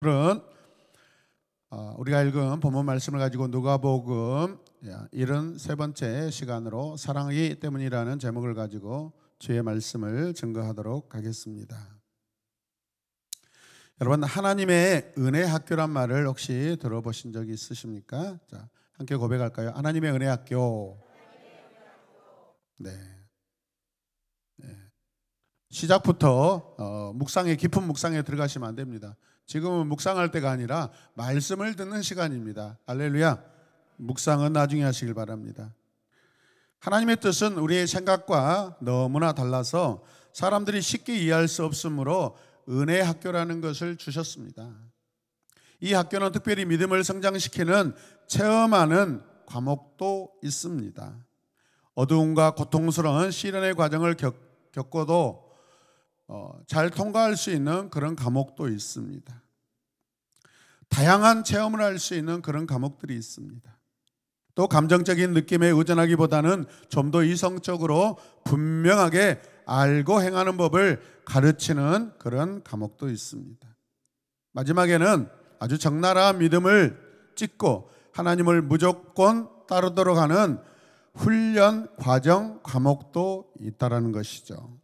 오늘은 우리가 읽은 본문 말씀을 가지고 누가복음 73번째 시간으로 사랑이기 때문이라는 제목을 가지고 주의 말씀을 증거하도록 하겠습니다. 여러분, 하나님의 은혜 학교란 말을 혹시 들어보신 적이 있으십니까? 자, 함께 고백할까요? 하나님의 은혜 학교. 네. 시작부터 깊은 묵상에 들어가시면 안 됩니다. 지금은 묵상할 때가 아니라 말씀을 듣는 시간입니다. 할렐루야. 묵상은 나중에 하시길 바랍니다. 하나님의 뜻은 우리의 생각과 너무나 달라서 사람들이 쉽게 이해할 수 없으므로 은혜 학교라는 것을 주셨습니다. 이 학교는 특별히 믿음을 성장시키는 체험하는 과목도 있습니다. 어두움과 고통스러운 시련의 과정을 겪어도 잘 통과할 수 있는 그런 과목도 있습니다. 다양한 체험을 할 수 있는 그런 과목들이 있습니다. 또 감정적인 느낌에 의존하기보다는 좀 더 이성적으로 분명하게 알고 행하는 법을 가르치는 그런 과목도 있습니다. 마지막에는 아주 적나라한 믿음을 찢고 하나님을 무조건 따르도록 하는 훈련 과정 과목도 있다라는 것이죠.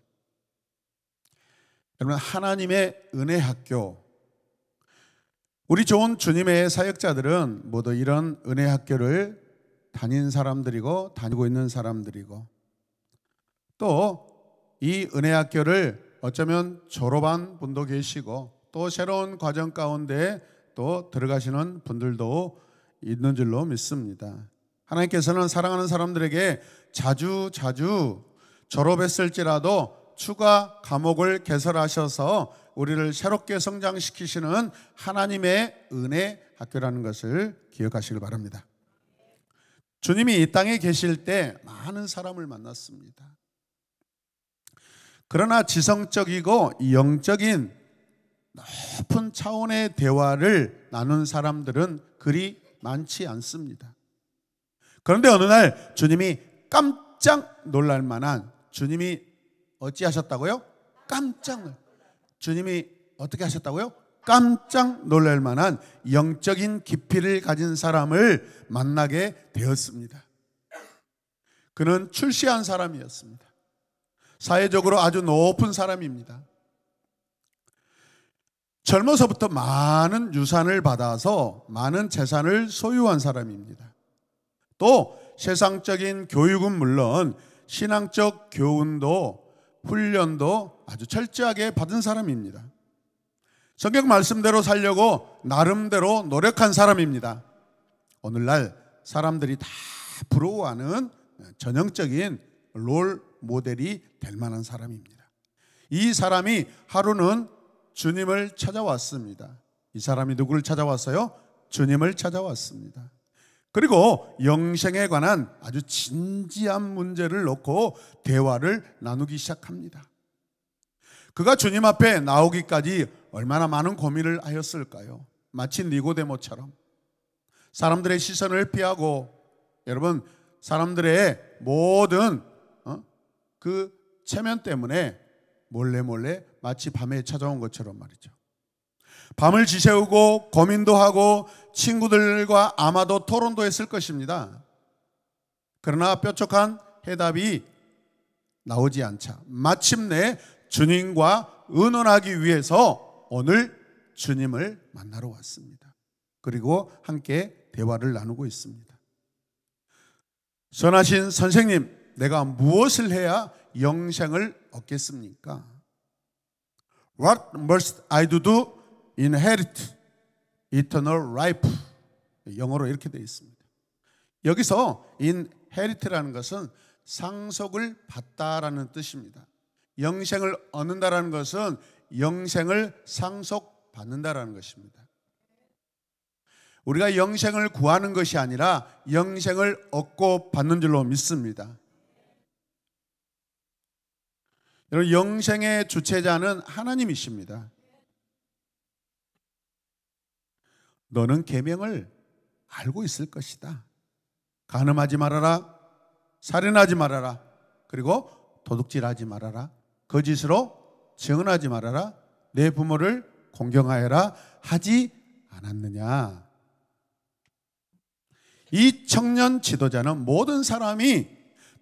여러분, 하나님의 은혜 학교, 우리 좋은 주님의 사역자들은 모두 이런 은혜 학교를 다닌 사람들이고 다니고 있는 사람들이고, 또 이 은혜 학교를 어쩌면 졸업한 분도 계시고 또 새로운 과정 가운데 또 들어가시는 분들도 있는 줄로 믿습니다. 하나님께서는 사랑하는 사람들에게 자주 졸업했을지라도 추가 과목을 개설하셔서 우리를 새롭게 성장시키시는 하나님의 은혜 학교라는 것을 기억하시길 바랍니다. 주님이 이 땅에 계실 때 많은 사람을 만났습니다. 그러나 지성적이고 영적인 높은 차원의 대화를 나눈 사람들은 그리 많지 않습니다. 그런데 어느 날 주님이 깜짝 놀랄 만한, 주님이 어찌하셨다고요? 주님이 어떻게 하셨다고요? 깜짝 놀랄 만한 영적인 깊이를 가진 사람을 만나게 되었습니다. 그는 출세한 사람이었습니다. 사회적으로 아주 높은 사람입니다. 젊어서부터 많은 유산을 받아서 많은 재산을 소유한 사람입니다. 또 세상적인 교육은 물론 신앙적 교훈도 훈련도 아주 철저하게 받은 사람입니다. 성경 말씀대로 살려고 나름대로 노력한 사람입니다. 오늘날 사람들이 다 부러워하는 전형적인 롤 모델이 될 만한 사람입니다. 이 사람이 하루는 주님을 찾아왔습니다. 이 사람이 누구를 찾아왔어요? 주님을 찾아왔습니다. 그리고 영생에 관한 아주 진지한 문제를 놓고 대화를 나누기 시작합니다. 그가 주님 앞에 나오기까지 얼마나 많은 고민을 하였을까요? 마치 니고데모처럼 사람들의 시선을 피하고, 여러분, 사람들의 모든 그 체면 때문에 몰래 마치 밤에 찾아온 것처럼 말이죠. 밤을 지새우고 고민도 하고 친구들과 아마도 토론도 했을 것입니다. 그러나 뾰족한 해답이 나오지 않자 마침내 주님과 의논하기 위해서 오늘 주님을 만나러 왔습니다. 그리고 함께 대화를 나누고 있습니다. 선하신 선생님, 내가 무엇을 해야 영생을 얻겠습니까? What must I do to inherit eternal life? 영어로 이렇게 되어 있습니다. 여기서 inherit라는 것은 상속을 받다라는 뜻입니다. 영생을 얻는다라는 것은 영생을 상속받는다라는 것입니다. 우리가 영생을 구하는 것이 아니라 영생을 얻고 받는 줄로 믿습니다. 여러분, 영생의 주체자는 하나님이십니다. 너는 계명을 알고 있을 것이다. 간음하지 말아라, 살인하지 말아라, 그리고 도둑질하지 말아라, 거짓으로 증언하지 말아라, 내 부모를 공경하여라 하지 않았느냐. 이 청년 지도자는 모든 사람이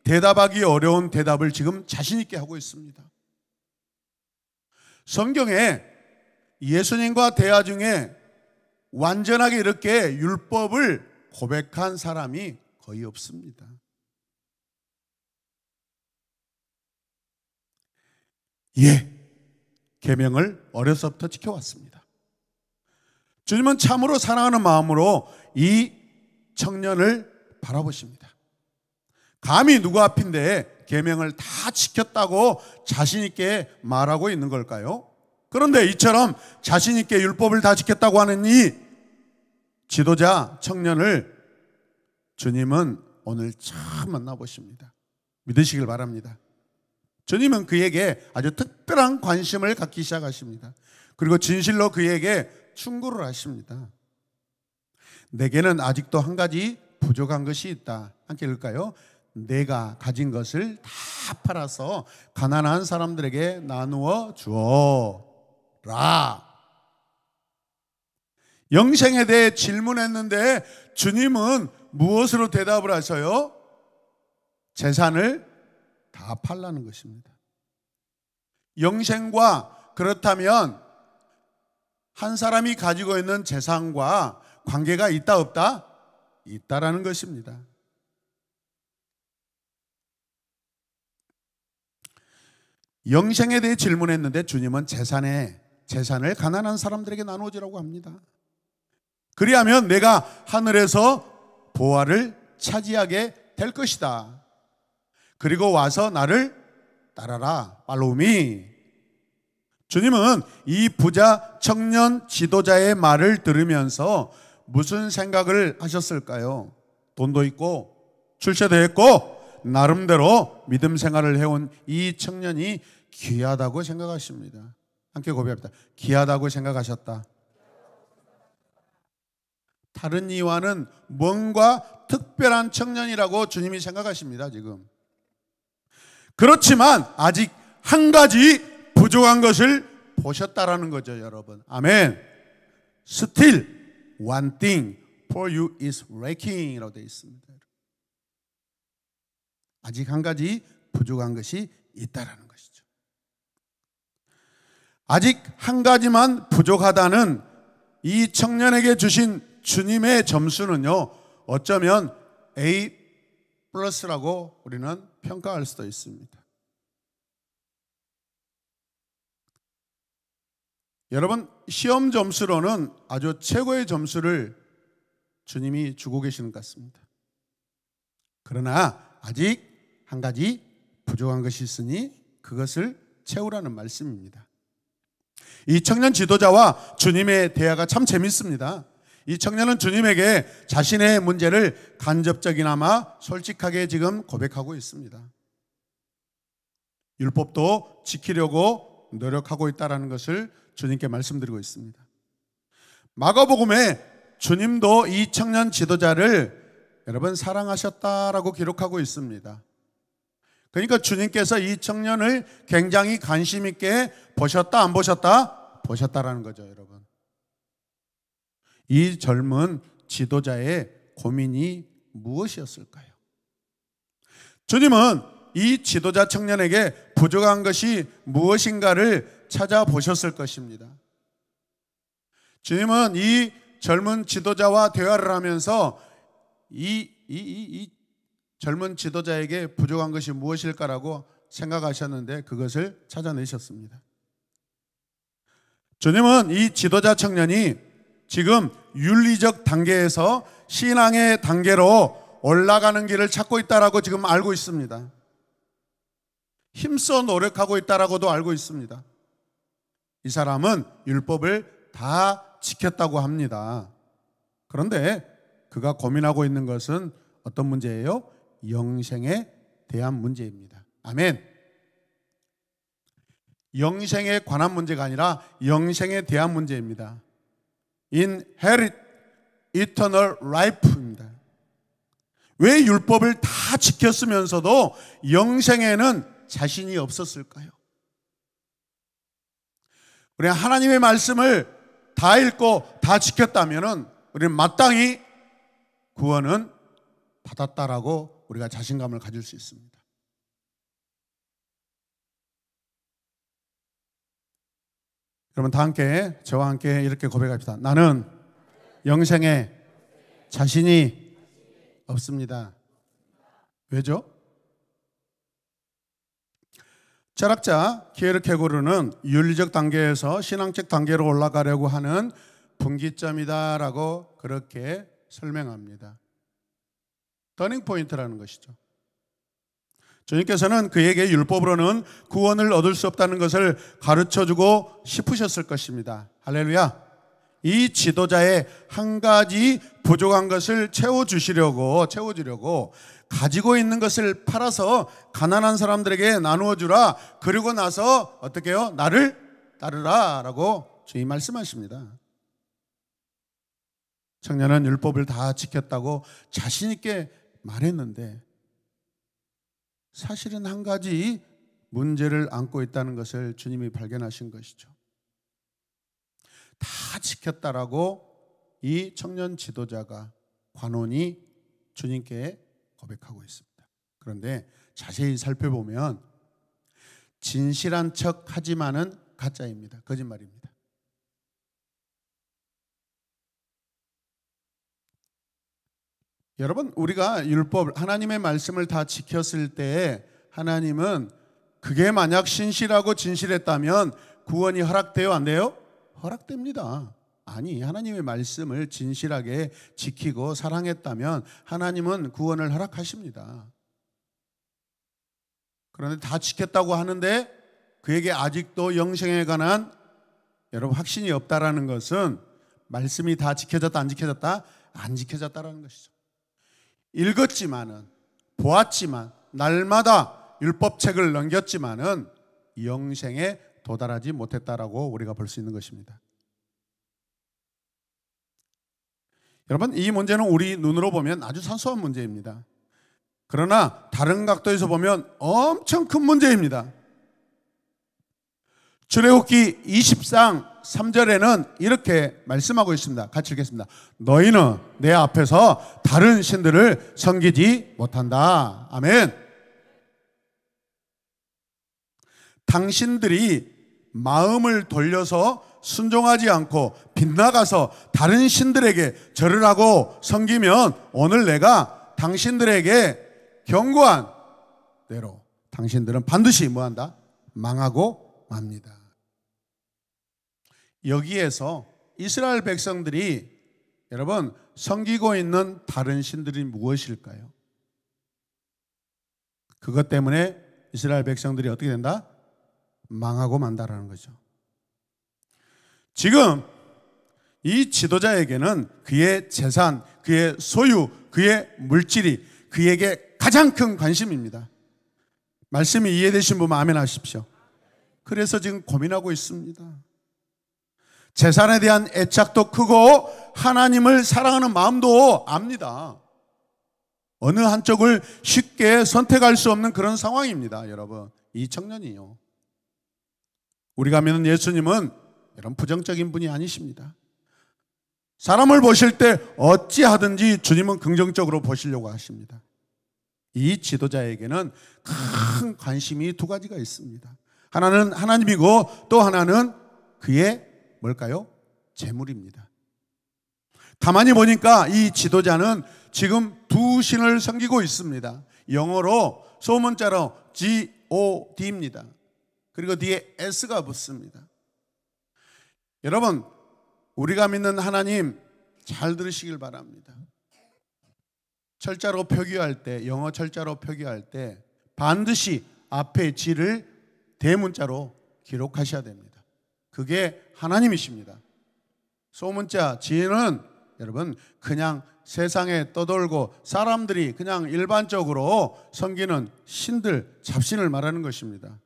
대답하기 어려운 대답을 지금 자신 있게 하고 있습니다. 성경에 예수님과 대화 중에 완전하게 이렇게 율법을 고백한 사람이 거의 없습니다. 계명을 어려서부터 지켜왔습니다. 주님은 참으로 사랑하는 마음으로 이 청년을 바라보십니다. 감히 누구 앞인데 계명을 다 지켰다고 자신 있게 말하고 있는 걸까요? 그런데 이처럼 자신 있게 율법을 다 지켰다고 하는 이 지도자 청년을 주님은 오늘 처음 만나보십니다. 믿으시길 바랍니다. 주님은 그에게 아주 특별한 관심을 갖기 시작하십니다. 그리고 진실로 그에게 충고를 하십니다. 내게는 아직도 한 가지 부족한 것이 있다. 함께 읽을까요? 내가 가진 것을 다 팔아서 가난한 사람들에게 나누어 주어라. 영생에 대해 질문했는데 주님은 무엇으로 대답을 하셔요? 재산을 다 팔라는 것입니다. 영생과 그렇다면 한 사람이 가지고 있는 재산과 관계가 있다 없다? 있다라는 것입니다. 영생에 대해 질문했는데 주님은 재산을 가난한 사람들에게 나누어주라고 합니다. 그리하면 내가 하늘에서 보화를 차지하게 될 것이다. 그리고 와서 나를 따라라. Follow me. 주님은 이 부자 청년 지도자의 말을 들으면서 무슨 생각을 하셨을까요? 돈도 있고 출세도 했고 나름대로 믿음 생활을 해온 이 청년이 귀하다고 생각하십니다. 함께 고백합니다. 귀하다고 생각하셨다. 다른 이와는 뭔가 특별한 청년이라고 주님이 생각하십니다. 지금. 그렇지만 아직 한 가지 부족한 것을 보셨다라는 거죠, 여러분. 아멘. Still one thing for you is lacking 이라고 되어 있습니다. 아직 한 가지 부족한 것이 있다라는 것이죠. 아직 한 가지만 부족하다는 이 청년에게 주신 주님의 점수는요, 어쩌면 A 플러스라고 우리는 평가할 수도 있습니다. 여러분, 시험 점수로는 아주 최고의 점수를 주님이 주고 계시는 것 같습니다. 그러나 아직 한 가지 부족한 것이 있으니 그것을 채우라는 말씀입니다. 이 청년 지도자와 주님의 대화가 참 재밌습니다. 이 청년은 주님에게 자신의 문제를 간접적이나마 솔직하게 지금 고백하고 있습니다. 율법도 지키려고 노력하고 있다는 것을 주님께 말씀드리고 있습니다. 마가복음에 주님도 이 청년 지도자를 여러분 사랑하셨다라고 기록하고 있습니다. 그러니까 주님께서 이 청년을 굉장히 관심 있게 보셨다 안 보셨다? 보셨다라는 거죠, 여러분. 이 젊은 지도자의 고민이 무엇이었을까요? 주님은 이 지도자 청년에게 부족한 것이 무엇인가를 찾아보셨을 것입니다. 주님은 이 젊은 지도자와 대화를 하면서 이 젊은 지도자에게 부족한 것이 무엇일까라고 생각하셨는데 그것을 찾아내셨습니다. 주님은 이 지도자 청년이 지금 윤리적 단계에서 신앙의 단계로 올라가는 길을 찾고 있다라고 지금 알고 있습니다. 힘써 노력하고 있다라고도 알고 있습니다. 이 사람은 율법을 다 지켰다고 합니다. 그런데 그가 고민하고 있는 것은 어떤 문제예요? 영생에 대한 문제입니다. 아멘. 영생에 관한 문제가 아니라 영생에 대한 문제입니다. Inherit eternal life입니다. 왜 율법을 다 지켰으면서도 영생에는 자신이 없었을까요? 우리 하나님의 말씀을 다 읽고 다 지켰다면은 우리는 마땅히 구원은 받았다라고 우리가 자신감을 가질 수 있습니다. 여러분 다 함께 저와 함께 이렇게 고백합시다. 나는 영생에 자신이 없습니다. 왜죠? 철학자 키에르케고르는 윤리적 단계에서 신앙적 단계로 올라가려고 하는 분기점이다라고 그렇게 설명합니다. 터닝 포인트라는 것이죠. 주님께서는 그에게 율법으로는 구원을 얻을 수 없다는 것을 가르쳐주고 싶으셨을 것입니다. 할렐루야. 이 지도자의 한 가지 부족한 것을 채워주려고 가지고 있는 것을 팔아서 가난한 사람들에게 나누어 주라. 그리고 나서 어떻게 해요? 나를 따르라 라고 주님 말씀하십니다. 청년은 율법을 다 지켰다고 자신 있게 말했는데 사실은 한 가지 문제를 안고 있다는 것을 주님이 발견하신 것이죠. 다 지켰다라고 이 청년 지도자가 관원이 주님께 고백하고 있습니다. 그런데 자세히 살펴보면 진실한 척 하지만은 가짜입니다. 거짓말입니다. 여러분, 우리가 율법, 하나님의 말씀을 다 지켰을 때 하나님은 그게 만약 신실하고 진실했다면 구원이 허락돼요? 안 돼요? 허락됩니다. 아니, 하나님의 말씀을 진실하게 지키고 사랑했다면 하나님은 구원을 허락하십니다. 그런데 다 지켰다고 하는데 그에게 아직도 영생에 관한 여러분 확신이 없다라는 것은 말씀이 다 지켜졌다 안 지켜졌다? 안 지켜졌다라는 것이죠. 읽었지만은 보았지만 날마다 율법책을 넘겼지만은 영생에 도달하지 못했다라고 우리가 볼 수 있는 것입니다. 여러분, 이 문제는 우리 눈으로 보면 아주 사소한 문제입니다. 그러나 다른 각도에서 보면 엄청 큰 문제입니다. 출애굽기 20장 3절에는 이렇게 말씀하고 있습니다. 같이 읽겠습니다. 너희는 내 앞에서 다른 신들을 섬기지 못한다. 아멘. 당신들이 마음을 돌려서 순종하지 않고 빗나가서 다른 신들에게 절을 하고 섬기면 오늘 내가 당신들에게 경고한 대로 당신들은 반드시 뭐한다? 망하고 맙니다. 여기에서 이스라엘 백성들이 여러분 섬기고 있는 다른 신들이 무엇일까요? 그것 때문에 이스라엘 백성들이 어떻게 된다? 망하고 만다라는 거죠. 지금 이 지도자에게는 그의 재산, 그의 소유, 그의 물질이 그에게 가장 큰 관심입니다. 말씀이 이해되신 분은 아멘 하십시오. 그래서 지금 고민하고 있습니다. 재산에 대한 애착도 크고 하나님을 사랑하는 마음도 압니다. 어느 한쪽을 쉽게 선택할 수 없는 그런 상황입니다. 여러분, 이 청년이요, 우리가 믿는 예수님은 여러분 부정적인 분이 아니십니다. 사람을 보실 때 어찌하든지 주님은 긍정적으로 보시려고 하십니다. 이 지도자에게는 큰 관심이 두 가지가 있습니다. 하나는 하나님이고 또 하나는 그의 뭘까요? 재물입니다. 가만히 보니까 이 지도자는 지금 두 신을 섬기고 있습니다. 영어로 소문자로 God입니다. 그리고 뒤에 S가 붙습니다. 여러분, 우리가 믿는 하나님 잘 들으시길 바랍니다. 철자로 표기할 때, 영어 철자로 표기할 때 반드시 앞에 G를 대문자로 기록하셔야 됩니다. 그게 하나님이십니다. 소문자 G는 여러분 그냥 세상에 떠돌고 사람들이 그냥 일반적으로 섬기는 신들, 잡신을 말하는 것입니다.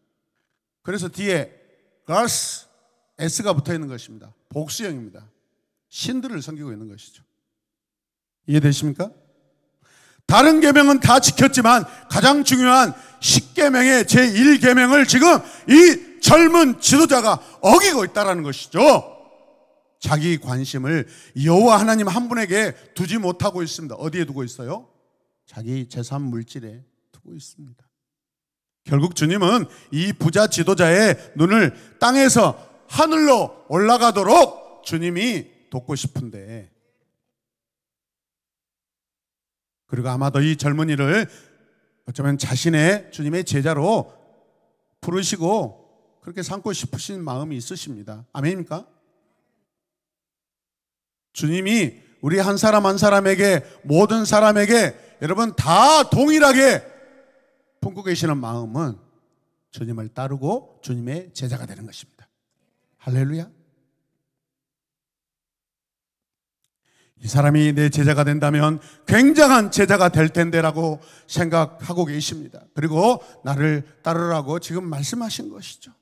그래서 뒤에 Gods, S가 붙어 있는 것입니다. 복수형입니다. 신들을 섬기고 있는 것이죠. 이해되십니까? 다른 계명은 다 지켰지만 가장 중요한 10계명의 제1계명을 지금 이 젊은 지도자가 어기고 있다는 것이죠. 자기 관심을 여호와 하나님 한 분에게 두지 못하고 있습니다. 어디에 두고 있어요? 자기 재산 물질에 두고 있습니다. 결국 주님은 이 부자 지도자의 눈을 땅에서 하늘로 올라가도록 주님이 돕고 싶은데, 그리고 아마도 이 젊은이를 어쩌면 자신의 주님의 제자로 부르시고 그렇게 삼고 싶으신 마음이 있으십니다. 아멘입니까? 주님이 우리 한 사람 한 사람에게, 모든 사람에게 여러분 다 동일하게 품고 계시는 마음은 주님을 따르고 주님의 제자가 되는 것입니다. 할렐루야. 이 사람이 내 제자가 된다면 굉장한 제자가 될 텐데라고 생각하고 계십니다. 그리고 나를 따르라고 지금 말씀하신 것이죠.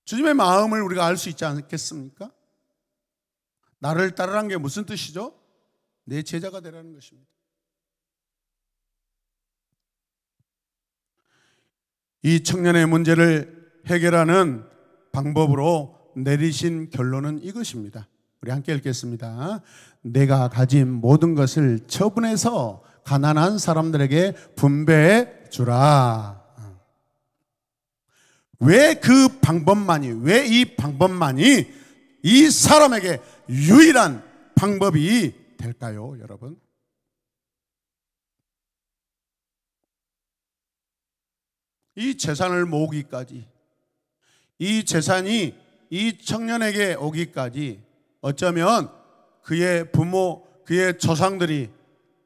주님의 마음을 우리가 알 수 있지 않겠습니까? 나를 따르라는 게 무슨 뜻이죠? 내 제자가 되라는 것입니다. 이 청년의 문제를 해결하는 방법으로 내리신 결론은 이것입니다. 우리 함께 읽겠습니다. 내가 가진 모든 것을 처분해서 가난한 사람들에게 분배해 주라. 왜 그 방법만이, 왜 이 방법만이 이 사람에게 유일한 방법이 될까요, 여러분? 이 재산을 모으기까지, 이 재산이 이 청년에게 오기까지 어쩌면 그의 부모, 그의 조상들이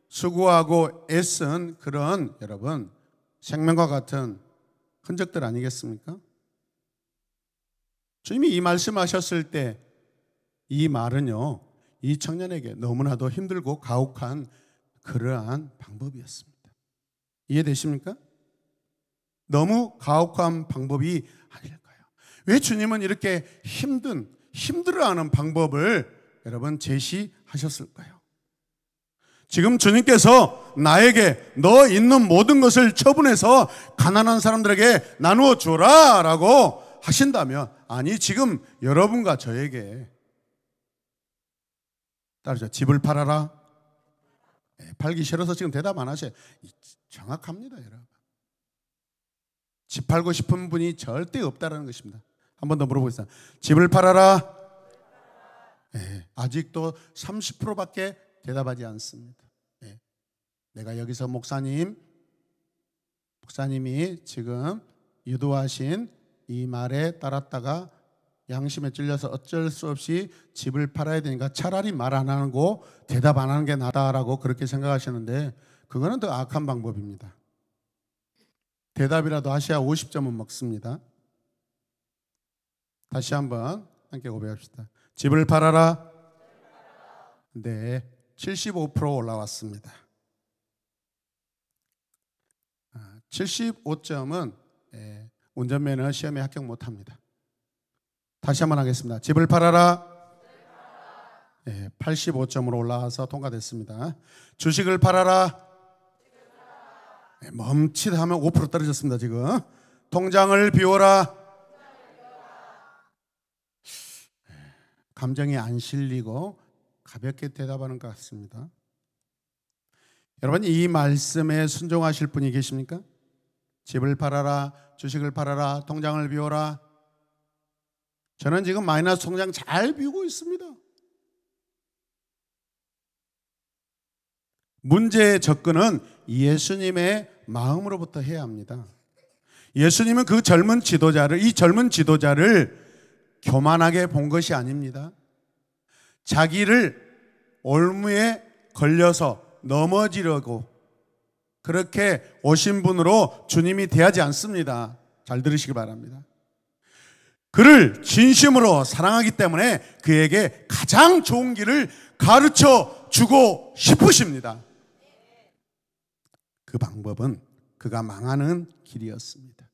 수고하고 애쓴 그런 여러분 생명과 같은 흔적들 아니겠습니까? 주님이 이 말씀하셨을 때 이 말은요, 이 청년에게 너무나도 힘들고 가혹한 그러한 방법이었습니다. 이해되십니까? 너무 가혹한 방법이 아닐까요? 왜 주님은 이렇게 힘들어하는 방법을 여러분 제시하셨을까요? 지금 주님께서 나에게 너 있는 모든 것을 처분해서 가난한 사람들에게 나누어 줘라 라고 하신다면, 아니 지금 여러분과 저에게 따르죠. 집을 팔아라. 팔기 싫어서 지금 대답 안 하셔요. 정확합니다, 여러분. 집 팔고 싶은 분이 절대 없다라는 것입니다. 한 번 더 물어보겠습니다. 집을 팔아라. 아직도 30%밖에 대답하지 않습니다. 내가 여기서 목사님이 지금 유도하신 이 말에 따랐다가 양심에 찔려서 어쩔 수 없이 집을 팔아야 되니까 차라리 말 안 하고 대답 안 하는 게 낫다라고 그렇게 생각하시는데, 그거는 더 악한 방법입니다. 대답이라도 하셔야 50점은 먹습니다. 다시 한번 함께 고백합시다. 집을 팔아라. 네, 75% 올라왔습니다. 75점은 운전면허 시험에 합격 못합니다. 다시 한번 하겠습니다. 집을 팔아라. 85점으로 올라와서 통과됐습니다. 주식을 팔아라. 멈칫하면 5% 떨어졌습니다. 지금 통장을 비워라. 감정이 안 실리고 가볍게 대답하는 것 같습니다. 여러분, 이 말씀에 순종하실 분이 계십니까? 집을 팔아라, 주식을 팔아라, 통장을 비워라. 저는 지금 마이너스 통장 잘 비우고 있습니다. 문제의 접근은 예수님의 마음으로부터 해야 합니다. 예수님은 이 젊은 지도자를 교만하게 본 것이 아닙니다. 자기를 올무에 걸려서 넘어지려고 그렇게 오신 분으로 주님이 대하지 않습니다. 잘 들으시기 바랍니다. 그를 진심으로 사랑하기 때문에 그에게 가장 좋은 길을 가르쳐 주고 싶으십니다. 그 방법은 그가 망하는 길이었습니다.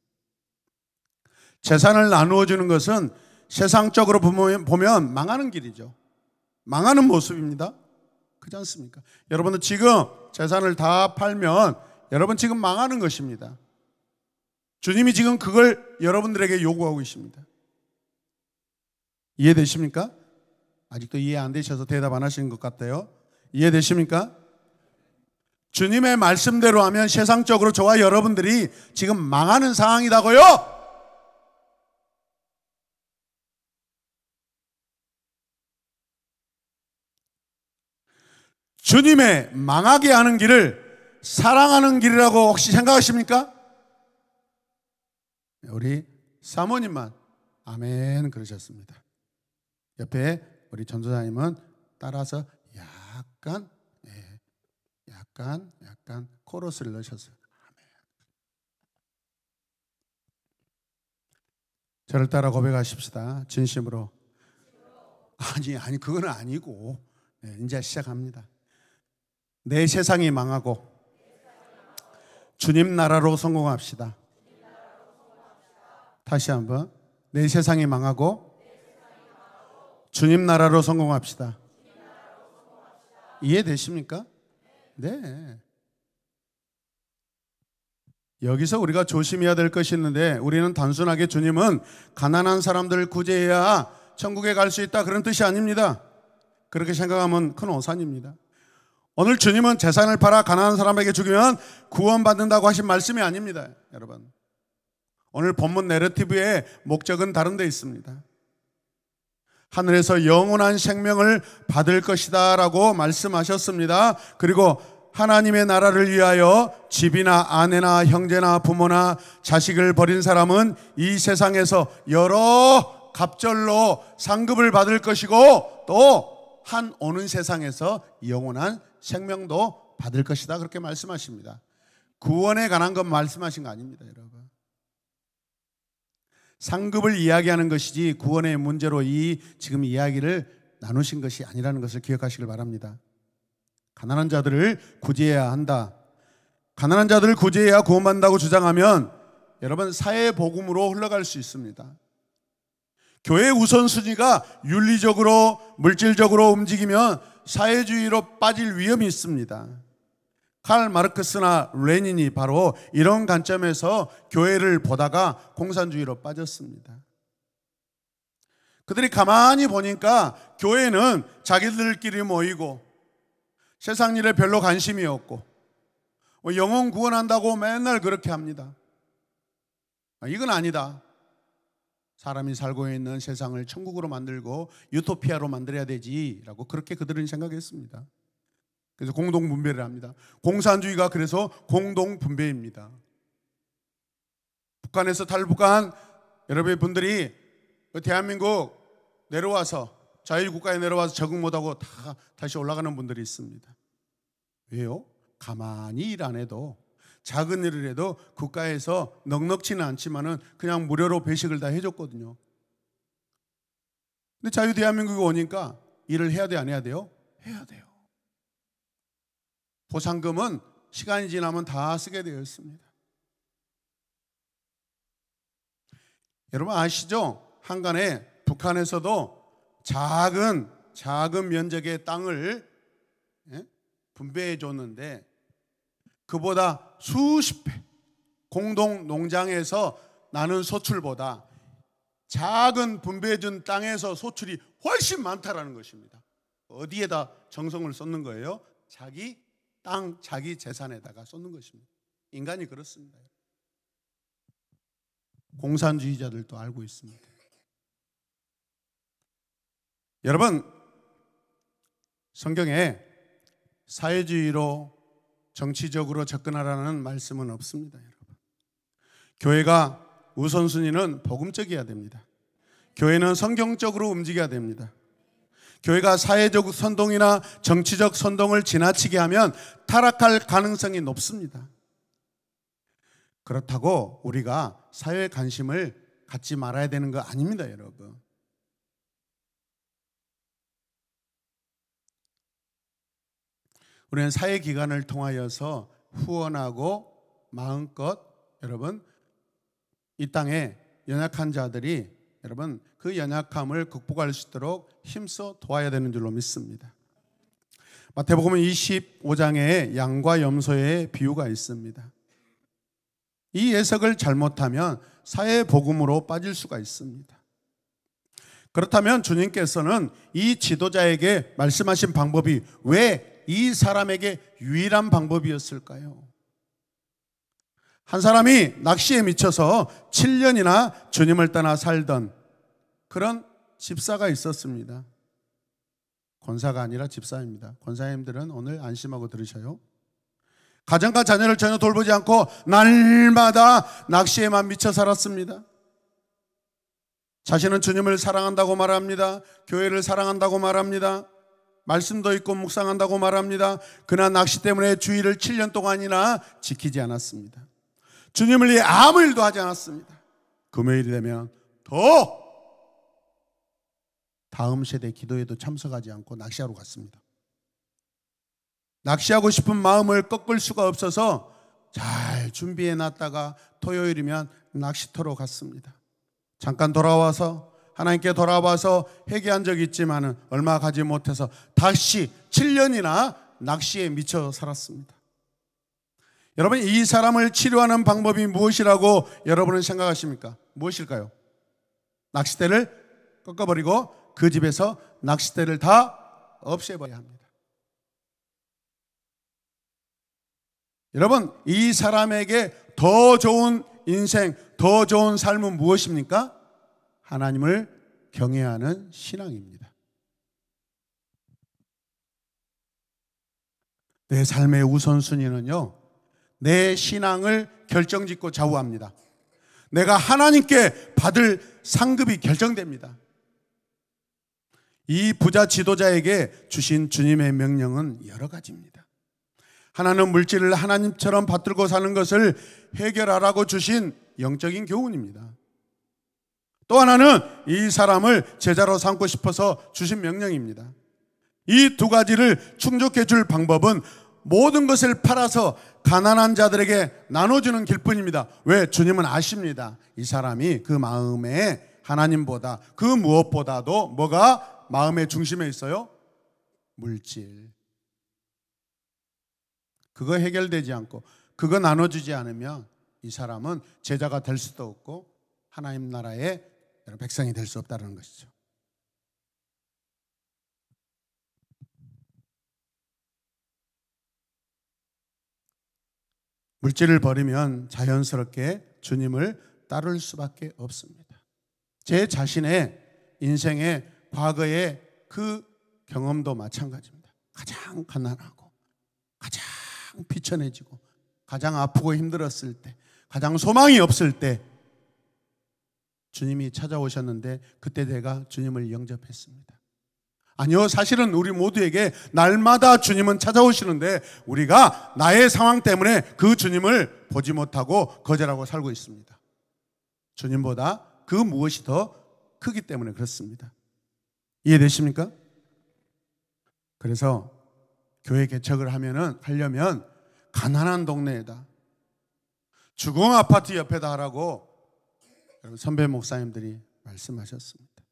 재산을 나누어 주는 것은 세상적으로 보면 망하는 길이죠. 망하는 모습입니다. 그렇지 않습니까? 여러분들 지금 재산을 다 팔면 여러분 지금 망하는 것입니다. 주님이 지금 그걸 여러분들에게 요구하고 계십니다. 이해되십니까? 아직도 이해 안 되셔서 대답 안 하시는 것 같아요. 이해되십니까? 주님의 말씀대로 하면 세상적으로 저와 여러분들이 지금 망하는 상황이다고요. 주님의 망하게 하는 길을 사랑하는 길이라고 혹시 생각하십니까? 우리 사모님만 아멘 그러셨습니다. 옆에 우리 전도사님은 따라서 약간 코러스를 넣으셨어요. 아멘. 저를 따라 고백하십시다. 진심으로. 아니 그건 아니고. 네, 이제 시작합니다. 내 세상이 망하고 주님 나라로 성공합시다. 다시 한번. 내 세상이 망하고 주님 나라로 성공합시다. 이해되십니까? 네. 여기서 우리가 조심해야 될 것이 있는데, 우리는 단순하게 주님은 가난한 사람들을 구제해야 천국에 갈 수 있다 그런 뜻이 아닙니다. 그렇게 생각하면 큰 오산입니다. 오늘 주님은 재산을 팔아 가난한 사람에게 주면 구원받는다고 하신 말씀이 아닙니다. 여러분, 오늘 본문 내러티브의 목적은 다른 데 있습니다. 하늘에서 영원한 생명을 받을 것이다 라고 말씀하셨습니다. 그리고 하나님의 나라를 위하여 집이나 아내나 형제나 부모나 자식을 버린 사람은 이 세상에서 여러 갑절로 상급을 받을 것이고, 또 한 오는 세상에서 영원한 생명도 받을 것이다 그렇게 말씀하십니다. 구원에 관한 것 말씀하신 거 아닙니다, 여러분. 상급을 이야기하는 것이지 구원의 문제로 지금 이야기를 나누신 것이 아니라는 것을 기억하시길 바랍니다. 가난한 자들을 구제해야 한다. 가난한 자들을 구제해야 구원받는다고 주장하면 여러분 사회 복음으로 흘러갈 수 있습니다. 교회 우선순위가 윤리적으로 물질적으로 움직이면 사회주의로 빠질 위험이 있습니다. 칼 마르크스나 레닌이 바로 이런 관점에서 교회를 보다가 공산주의로 빠졌습니다. 그들이 가만히 보니까 교회는 자기들끼리 모이고 세상 일에 별로 관심이 없고 영혼 구원한다고 맨날 그렇게 합니다. 이건 아니다. 사람이 살고 있는 세상을 천국으로 만들고 유토피아로 만들어야 되지라고 그렇게 그들은 생각했습니다. 그래서 공동분배를 합니다. 공산주의가 그래서 공동분배입니다. 북한에서 탈북한 여러분들이 대한민국 내려와서 자유국가에 내려와서 적응 못하고 다시 올라가는 분들이 있습니다. 왜요? 가만히 일 안 해도, 작은 일을 해도 국가에서 넉넉지는 않지만은 그냥 무료로 배식을 다 해줬거든요. 근데 자유 대한민국에 오니까 일을 해야 돼, 안 해야 돼요? 해야 돼요. 보상금은 시간이 지나면 다 쓰게 되어 있습니다. 여러분 아시죠? 한간에 북한에서도 작은 면적의 땅을 분배해 줬는데 그보다 수십 배 공동 농장에서 나는 소출보다 작은 분배해 준 땅에서 소출이 훨씬 많다라는 것입니다. 어디에다 정성을 쏟는 거예요? 자기 땅, 자기 재산에다가 쏟는 것입니다. 인간이 그렇습니다. 공산주의자들도 알고 있습니다. 여러분, 성경에 사회주의로 정치적으로 접근하라는 말씀은 없습니다. 여러분, 교회가 우선순위는 복음적이어야 됩니다. 교회는 성경적으로 움직여야 됩니다. 교회가 사회적 선동이나 정치적 선동을 지나치게 하면 타락할 가능성이 높습니다. 그렇다고 우리가 사회에 관심을 갖지 말아야 되는 거 아닙니다, 여러분. 우리는 사회기관을 통하여서 후원하고 마음껏 여러분 이 땅에 연약한 자들이 여러분 그 연약함을 극복할 수 있도록 힘써 도와야 되는 줄로 믿습니다. 마태복음 25장에 양과 염소의 비유가 있습니다. 이 해석을 잘못하면 사회복음으로 빠질 수가 있습니다. 그렇다면 주님께서는 이 지도자에게 말씀하신 방법이 왜 이 사람에게 유일한 방법이었을까요? 한 사람이 낚시에 미쳐서 7년이나 주님을 떠나 살던 그런 집사가 있었습니다. 권사가 아니라 집사입니다. 권사님들은 오늘 안심하고 들으셔요. 가정과 자녀를 전혀 돌보지 않고 날마다 낚시에만 미쳐 살았습니다. 자신은 주님을 사랑한다고 말합니다. 교회를 사랑한다고 말합니다. 말씀도 있고 묵상한다고 말합니다. 그러나 낚시 때문에 주일을 7년 동안이나 지키지 않았습니다. 주님을 위해 아무 일도 하지 않았습니다. 금요일이 되면 더 다음 세대 기도에도 참석하지 않고 낚시하러 갔습니다. 낚시하고 싶은 마음을 꺾을 수가 없어서 잘 준비해 놨다가 토요일이면 낚시터로 갔습니다. 잠깐 돌아와서 하나님께 돌아와서 회개한 적이 있지만 얼마 가지 못해서 다시 7년이나 낚시에 미쳐 살았습니다. 여러분, 이 사람을 치료하는 방법이 무엇이라고 여러분은 생각하십니까? 무엇일까요? 낚싯대를 꺾어버리고 그 집에서 낚싯대를 다 없애버려야 합니다. 여러분, 이 사람에게 더 좋은 인생, 더 좋은 삶은 무엇입니까? 하나님을 경외하는 신앙입니다. 내 삶의 우선순위는요, 내 신앙을 결정짓고 좌우합니다. 내가 하나님께 받을 상급이 결정됩니다. 이 부자 지도자에게 주신 주님의 명령은 여러 가지입니다. 하나는 물질을 하나님처럼 받들고 사는 것을 해결하라고 주신 영적인 교훈입니다. 또 하나는 이 사람을 제자로 삼고 싶어서 주신 명령입니다. 이 두 가지를 충족해 줄 방법은 모든 것을 팔아서 가난한 자들에게 나눠주는 길뿐입니다. 왜? 주님은 아십니다. 이 사람이 그 마음에 하나님보다 그 무엇보다도 뭐가 마음의 중심에 있어요? 물질. 그거 해결되지 않고 그거 나눠주지 않으면 이 사람은 제자가 될 수도 없고 하나님 나라의 백성이 될 수 없다는 것이죠. 물질을 버리면 자연스럽게 주님을 따를 수밖에 없습니다. 제 자신의 인생의 과거의 그 경험도 마찬가지입니다. 가장 가난하고 가장 비천해지고 가장 아프고 힘들었을 때, 가장 소망이 없을 때 주님이 찾아오셨는데 그때 내가 주님을 영접했습니다. 아니요, 사실은 우리 모두에게 날마다 주님은 찾아오시는데 우리가 나의 상황 때문에 그 주님을 보지 못하고 거절하고 살고 있습니다. 주님보다 그 무엇이 더 크기 때문에 그렇습니다. 이해되십니까? 그래서 교회 개척을 하려면 가난한 동네에다, 주공 아파트 옆에다 하라고 선배 목사님들이 말씀하셨습니다.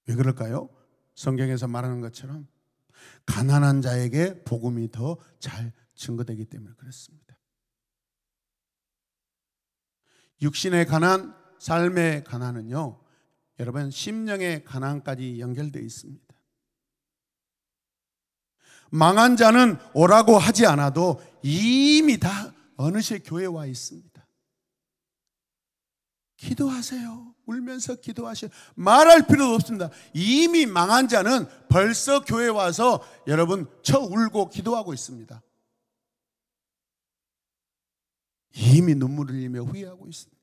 왜 그럴까요? 성경에서 말하는 것처럼 가난한 자에게 복음이 더 잘 증거되기 때문에 그렇습니다. 육신의 가난, 삶의 가난은요, 여러분 심령의 가난까지 연결되어 있습니다. 망한 자는 오라고 하지 않아도 이미 다 어느새 교회에 와 있습니다. 기도하세요. 울면서 기도하세요. 말할 필요도 없습니다. 이미 망한 자는 벌써 교회에 와서 여러분 울고 기도하고 있습니다. 이미 눈물을 흘리며 후회하고 있습니다.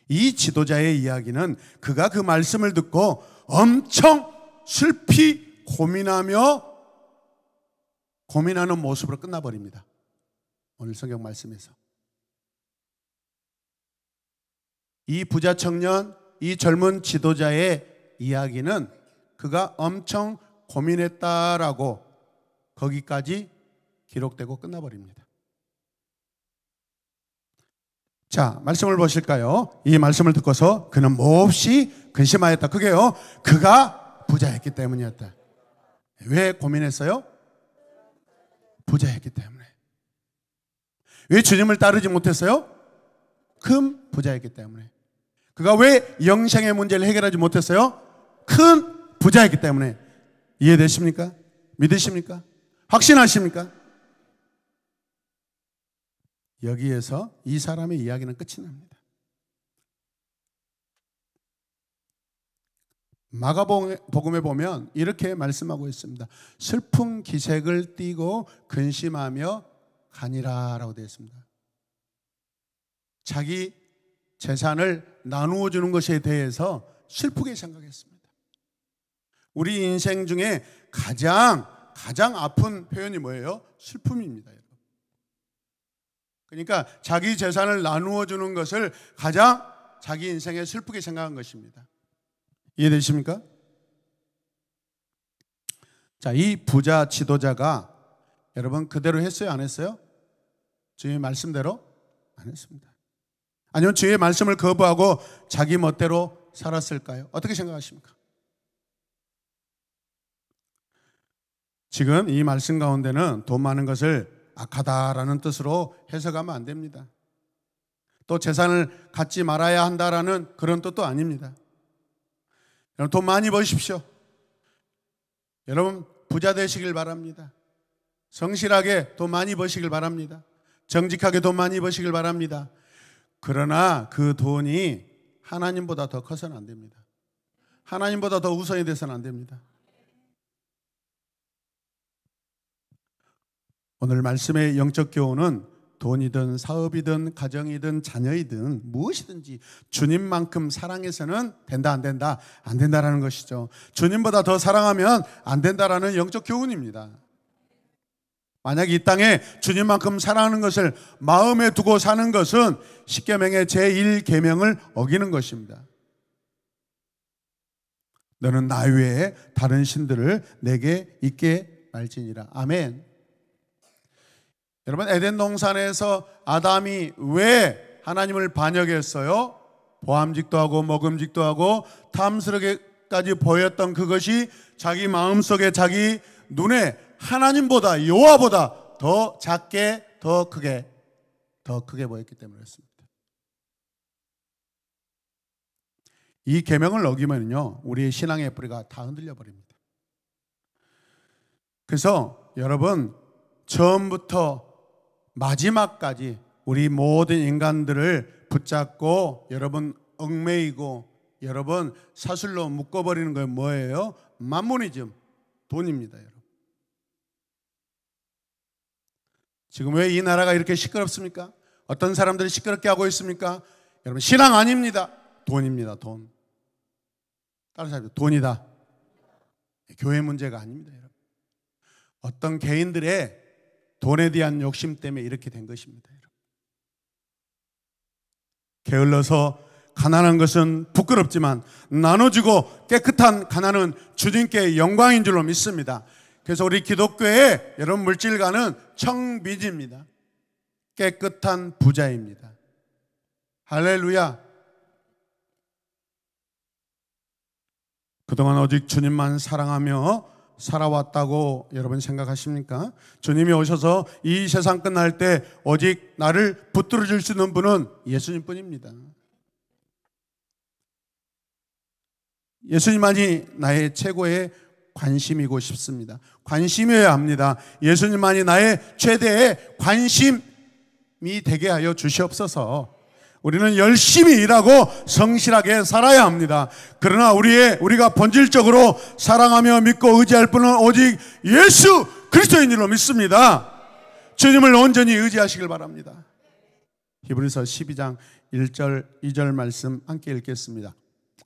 이 지도자의 이야기는 그가 그 말씀을 듣고 엄청 슬피 고민하는 모습으로 끝나버립니다. 오늘 성경 말씀에서 이 부자 청년, 이 젊은 지도자의 이야기는 그가 엄청 고민했다라고 거기까지 기록되고 끝나버립니다. 자, 말씀을 보실까요? 이 말씀을 듣고서 그는 몹시 근심하였다. 그게요, 그가 부자였기 때문이었다. 왜 고민했어요? 부자였기 때문에. 왜 주님을 따르지 못했어요? 큰 부자였기 때문에. 그가 왜 영생의 문제를 해결하지 못했어요? 큰 부자였기 때문에. 이해되십니까? 믿으십니까? 확신하십니까? 여기에서 이 사람의 이야기는 끝이 납니다. 마가복음에 보면 이렇게 말씀하고 있습니다. 슬픈 기색을 띠고 근심하며 가니라 라고 되어 있습니다. 자기 재산을 나누어 주는 것에 대해서 슬프게 생각했습니다. 우리 인생 중에 가장 아픈 표현이 뭐예요? 슬픔입니다. 그러니까 자기 재산을 나누어 주는 것을 가장 자기 인생에 슬프게 생각한 것입니다. 이해되십니까? 자, 이 부자 지도자가 여러분 그대로 했어요? 안 했어요? 주의 말씀대로? 안 했습니다. 아니면 주의 말씀을 거부하고 자기 멋대로 살았을까요? 어떻게 생각하십니까? 지금 이 말씀 가운데는 돈 많은 것을 악하다라는 뜻으로 해석하면 안 됩니다. 또 재산을 갖지 말아야 한다라는 그런 뜻도 아닙니다. 여러분 돈 많이 버십시오. 여러분 부자 되시길 바랍니다. 성실하게 돈 많이 버시길 바랍니다. 정직하게 돈 많이 버시길 바랍니다. 그러나 그 돈이 하나님보다 더 커서는 안 됩니다. 하나님보다 더 우선이 돼서는 안 됩니다. 오늘 말씀의 영적 교훈은 돈이든 사업이든 가정이든 자녀이든 무엇이든지 주님만큼 사랑해서는 된다 안 된다? 안 된다라는 것이죠. 주님보다 더 사랑하면 안 된다라는 영적 교훈입니다. 만약 이 땅에 주님만큼 사랑하는 것을 마음에 두고 사는 것은 십계명의 제1계명을 어기는 것입니다. 너는 나 외에 다른 신들을 내게 있게 말지니라. 아멘. 여러분 에덴 동산에서 아담이 왜 하나님을 반역했어요? 보암직도 하고 먹음직도 하고 탐스럽게까지 보였던 그것이 자기 마음속에 자기 눈에 하나님보다 여호와보다 더 작게 더 크게 보였기 때문에 그렇습니다. 이 계명을 어기면요 우리의 신앙의 뿌리가 다 흔들려 버립니다. 그래서 여러분 처음부터 마지막까지 우리 모든 인간들을 붙잡고 여러분 얽매이고 여러분 사슬로 묶어버리는 건 뭐예요? 만모니즘, 돈입니다. 여러분. 지금 왜 이 나라가 이렇게 시끄럽습니까? 어떤 사람들이 시끄럽게 하고 있습니까? 여러분 신앙 아닙니다. 돈입니다. 돈. 다른 사람들 돈이다. 교회 문제가 아닙니다. 여러분. 어떤 개인들의 돈에 대한 욕심 때문에 이렇게 된 것입니다. 게을러서 가난한 것은 부끄럽지만 나눠주고 깨끗한 가난은 주님께 영광인 줄로 믿습니다. 그래서 우리 기독교의 여러분 물질가는 청비지입니다. 깨끗한 부자입니다. 할렐루야. 그동안 오직 주님만 사랑하며 살아왔다고 여러분 생각하십니까? 주님이 오셔서 이 세상 끝날 때 오직 나를 붙들어 줄 수 있는 분은 예수님뿐입니다. 예수님만이 나의 최고의 관심이고 싶습니다. 관심이어야 합니다. 예수님만이 나의 최대의 관심이 되게 하여 주시옵소서. 우리는 열심히 일하고 성실하게 살아야 합니다. 그러나 우리가 본질적으로 사랑하며 믿고 의지할 분은 오직 예수 그리스도인 줄로 믿습니다. 주님을 온전히 의지하시길 바랍니다. 히브리서 12장 1절 2절 말씀 함께 읽겠습니다.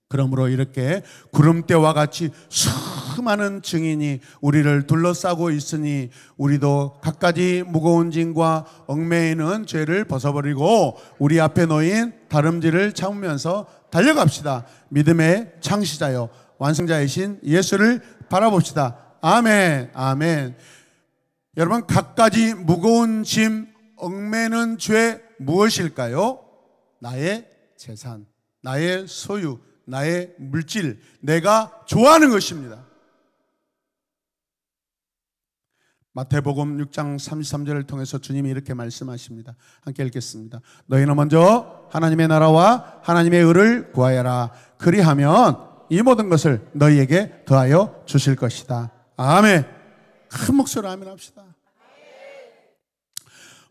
그러므로 이렇게 구름대와 같이 수많은 증인이 우리를 둘러싸고 있으니 우리도 갖가지 무거운 짐과 얽매이는 죄를 벗어버리고 우리 앞에 놓인 다름질을 참으면서 달려갑시다. 믿음의 창시자요 완성자이신 예수를 바라봅시다. 아멘. 아멘. 여러분 갖가지 무거운 짐 얽매는 죄 무엇일까요? 나의 재산, 나의 소유, 나의 물질, 내가 좋아하는 것입니다. 마태복음 6장 33절을 통해서 주님이 이렇게 말씀하십니다. 함께 읽겠습니다. 너희는 먼저 하나님의 나라와 하나님의 의를 구하여라. 그리하면 이 모든 것을 너희에게 더하여 주실 것이다. 아멘. 큰 목소리로 아멘 합시다.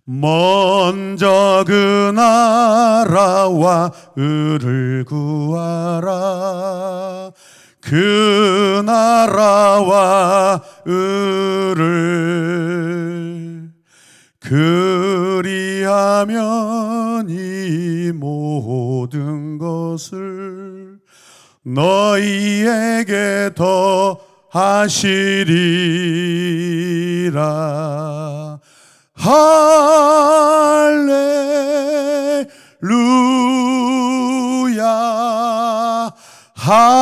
먼저 그 나라와 의를 구하라. 그 나라와 의를 그리하면 이 모든 것을 너희에게 더하시리라. 할렐루야. 할렐루야.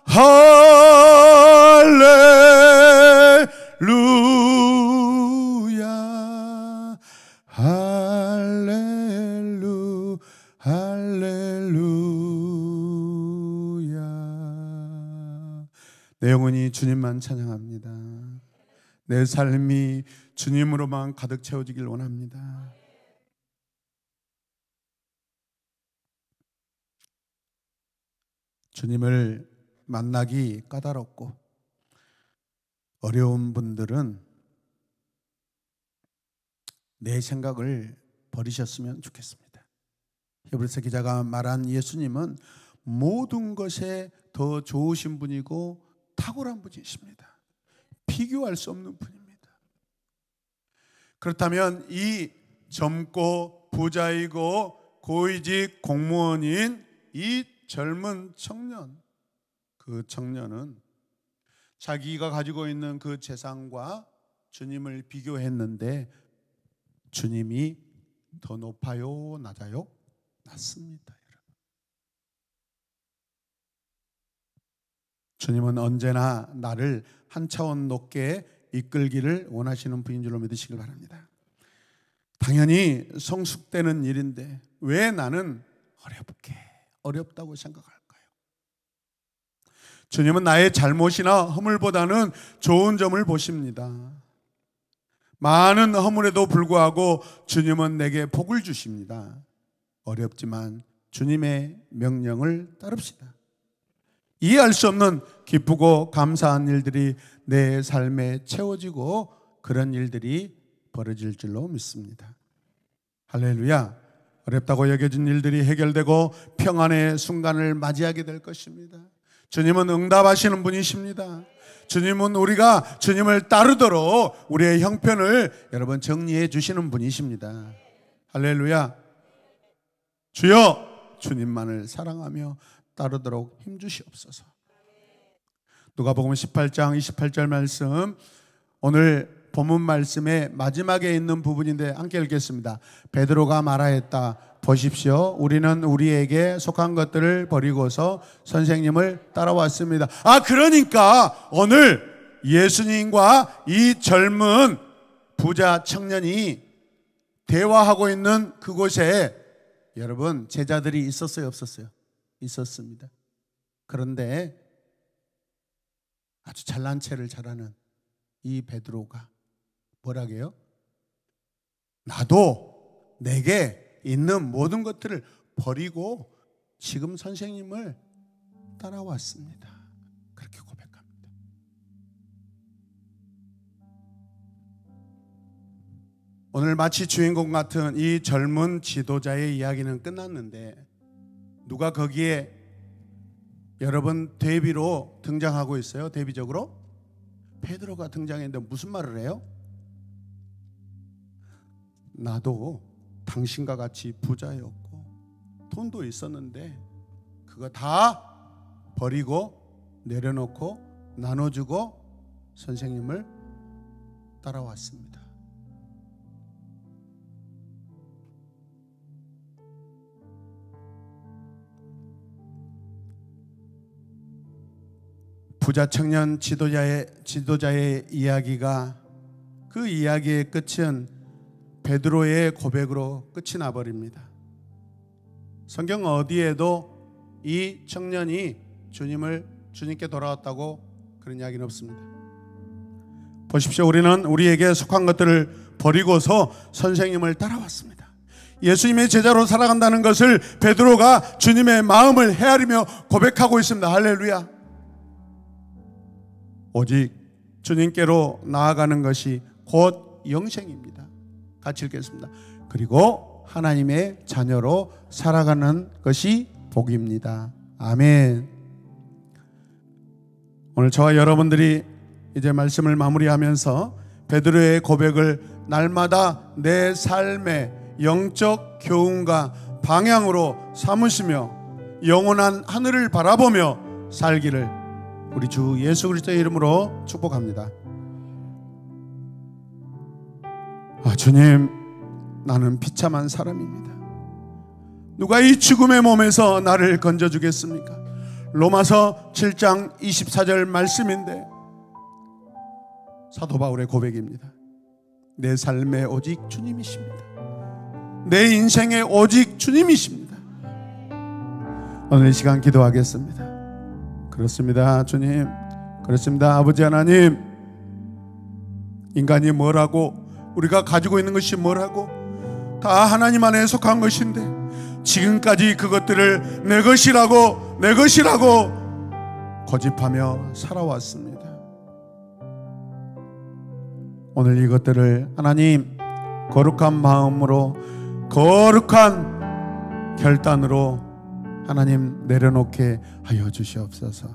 할렐루야. 할렐루야. 내 영혼이 주님만 찬양합니다. 내 삶이 주님으로만 가득 채워지길 원합니다. 주님을 만나기 까다롭고 어려운 분들은 내 생각을 버리셨으면 좋겠습니다. 히브리서 기자가 말한 예수님은 모든 것에 더 좋으신 분이고 탁월한 분이십니다. 비교할 수 없는 분입니다. 그렇다면 이 젊고 부자이고 고위직 공무원인 이 젊은 청년, 그 청년은 자기가 가지고 있는 그 재산과 주님을 비교했는데 주님이 더 높아요, 낮아요? 낮습니다. 여러분. 주님은 언제나 나를 한 차원 높게 이끌기를 원하시는 분인 줄로 믿으시길 바랍니다. 당연히 성숙되는 일인데 왜 나는 어렵다고 생각할까요? 주님은 나의 잘못이나 허물보다는 좋은 점을 보십니다. 많은 허물에도 불구하고 주님은 내게 복을 주십니다. 어렵지만 주님의 명령을 따릅시다. 이해할 수 없는 기쁘고 감사한 일들이 내 삶에 채워지고 그런 일들이 벌어질 줄로 믿습니다. 할렐루야. 어렵다고 여겨진 일들이 해결되고 평안의 순간을 맞이하게 될 것입니다. 주님은 응답하시는 분이십니다. 주님은 우리가 주님을 따르도록 우리의 형편을 여러분 정리해 주시는 분이십니다. 할렐루야. 주여 주님만을 사랑하며 따르도록 힘주시옵소서. 누가복음 18장 28절 말씀, 오늘 본문 말씀의 마지막에 있는 부분인데 함께 읽겠습니다. 베드로가 말하였다. 보십시오. 우리는 우리에게 속한 것들을 버리고서 선생님을 따라왔습니다. 그러니까 오늘 예수님과 이 젊은 부자 청년이 대화하고 있는 그곳에 여러분 제자들이 있었어요, 없었어요? 있었습니다. 그런데 아주 잘난 체를 잘하는 이 베드로가 뭐라게요? 나도 내게 있는 모든 것들을 버리고 지금 선생님을 따라왔습니다. 그렇게 고백합니다. 오늘 마치 주인공 같은 이 젊은 지도자의 이야기는 끝났는데 누가 거기에 여러분 대비로 등장하고 있어요? 대비적으로 베드로가 등장했는데 무슨 말을 해요? 나도 당신과 같이 부자였고 돈도 있었는데 그거 다 버리고 내려놓고 나눠주고 선생님을 따라왔습니다. 부자 청년 지도자의 이야기가 그 이야기의 끝은 베드로의 고백으로 끝이 나버립니다. 성경 어디에도 이 청년이 주님께 돌아왔다고 그런 이야기는 없습니다. 보십시오. 우리는 우리에게 속한 것들을 버리고서 선생님을 따라왔습니다. 예수님의 제자로 살아간다는 것을 베드로가 주님의 마음을 헤아리며 고백하고 있습니다. 할렐루야. 오직 주님께로 나아가는 것이 곧 영생입니다. 같이 읽겠습니다. 그리고 하나님의 자녀로 살아가는 것이 복입니다. 아멘. 오늘 저와 여러분들이 이제 말씀을 마무리하면서 베드로의 고백을 날마다 내 삶의 영적 교훈과 방향으로 삼으시며 영원한 하늘을 바라보며 살기를 우리 주 예수 그리스도의 이름으로 축복합니다. 주님, 나는 비참한 사람입니다. 누가 이 죽음의 몸에서 나를 건져주겠습니까? 로마서 7장 24절 말씀인데 사도 바울의 고백입니다. 내 삶에 오직 주님이십니다. 내 인생에 오직 주님이십니다. 오늘 이 시간 기도하겠습니다. 그렇습니다. 주님, 그렇습니다. 아버지 하나님, 인간이 뭐라고, 우리가 가지고 있는 것이 뭐라고, 다 하나님 안에 속한 것인데 지금까지 그것들을 내 것이라고 고집하며 살아왔습니다. 오늘 이것들을 하나님 거룩한 마음으로, 거룩한 결단으로 하나님 내려놓게 하여 주시옵소서.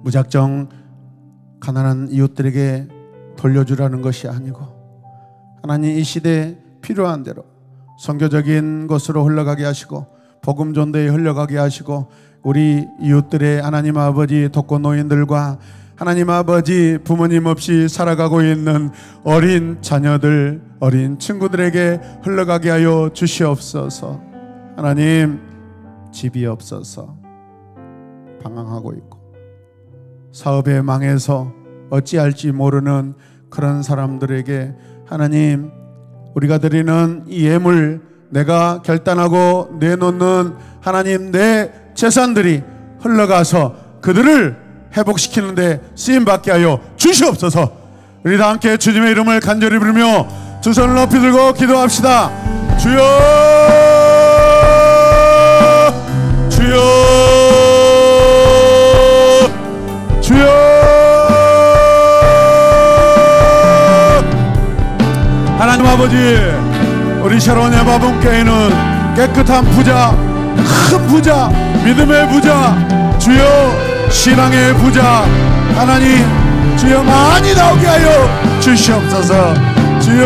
무작정 가난한 이웃들에게 돌려주라는 것이 아니고 하나님 이 시대에 필요한 대로 선교적인 것으로 흘러가게 하시고 복음 전도에 흘러가게 하시고 우리 이웃들의 하나님 아버지 독거노인들과 하나님 아버지 부모님 없이 살아가고 있는 어린 자녀들, 어린 친구들에게 흘러가게 하여 주시옵소서. 하나님, 집이 없어서 방황하고 있고 사업에 망해서 어찌할지 모르는 그런 사람들에게 하나님, 우리가 드리는 이 예물, 내가 결단하고 내놓는 하나님 내 재산들이 흘러가서 그들을 회복시키는데 쓰임받게 하여 주시옵소서. 우리 다 함께 주님의 이름을 간절히 부르며 두 손을 높이 들고 기도합시다. 주여, 주여, 주여. 하나님 아버지, 우리 샤론 예바분교회는 깨끗한 부자, 큰 부자, 믿음의 부자, 주여 신앙의 부자 하나님, 주여 많이 나오게 하여 주시옵소서. 주여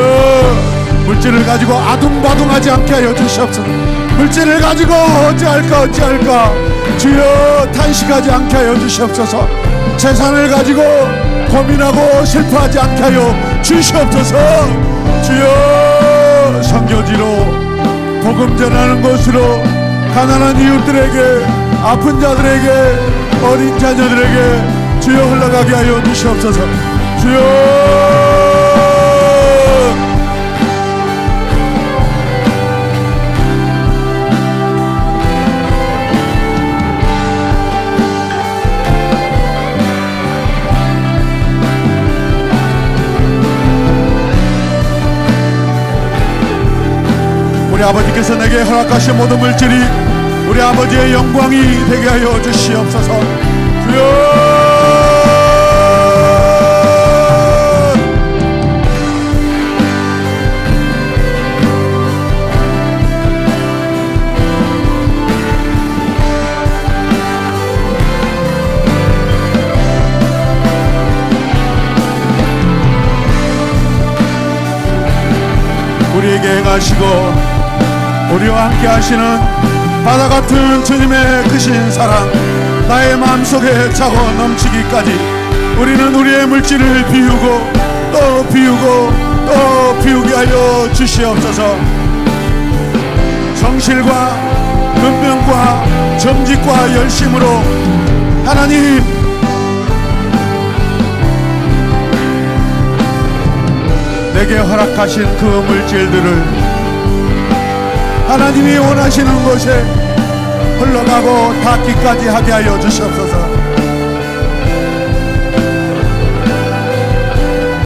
물질을 가지고 아둥바둥하지 않게 하여 주시옵소서. 물질을 가지고 어찌할까 주여 탄식하지 않게 하여 주시옵소서. 재산을 가지고 고민하고 슬퍼하지 않게 하여 주시옵소서. 주여 선교지로 복음 전하는 곳으로 가난한 이웃들에게, 아픈 자들에게, 어린 자녀들에게 주여 흘러가게 하여 주시옵소서. 주여, 우리 아버지께서 내게 허락하신 모든 물질이 우리 아버지의 영광이 되게 하여 주시옵소서. 주여, 우리에게 행하시고 우리와 함께 하시는 바다 같은 주님의 크신 사랑, 나의 마음속에 차고 넘치기까지 우리는 우리의 물질을 비우고 또 비우고 또 비우게 하여 주시옵소서. 성실과 근면과 정직과 열심으로 하나님 내게 허락하신 그 물질들을 하나님이 원하시는 곳에 흘러가고 닿기까지 하게 하여 주시옵소서.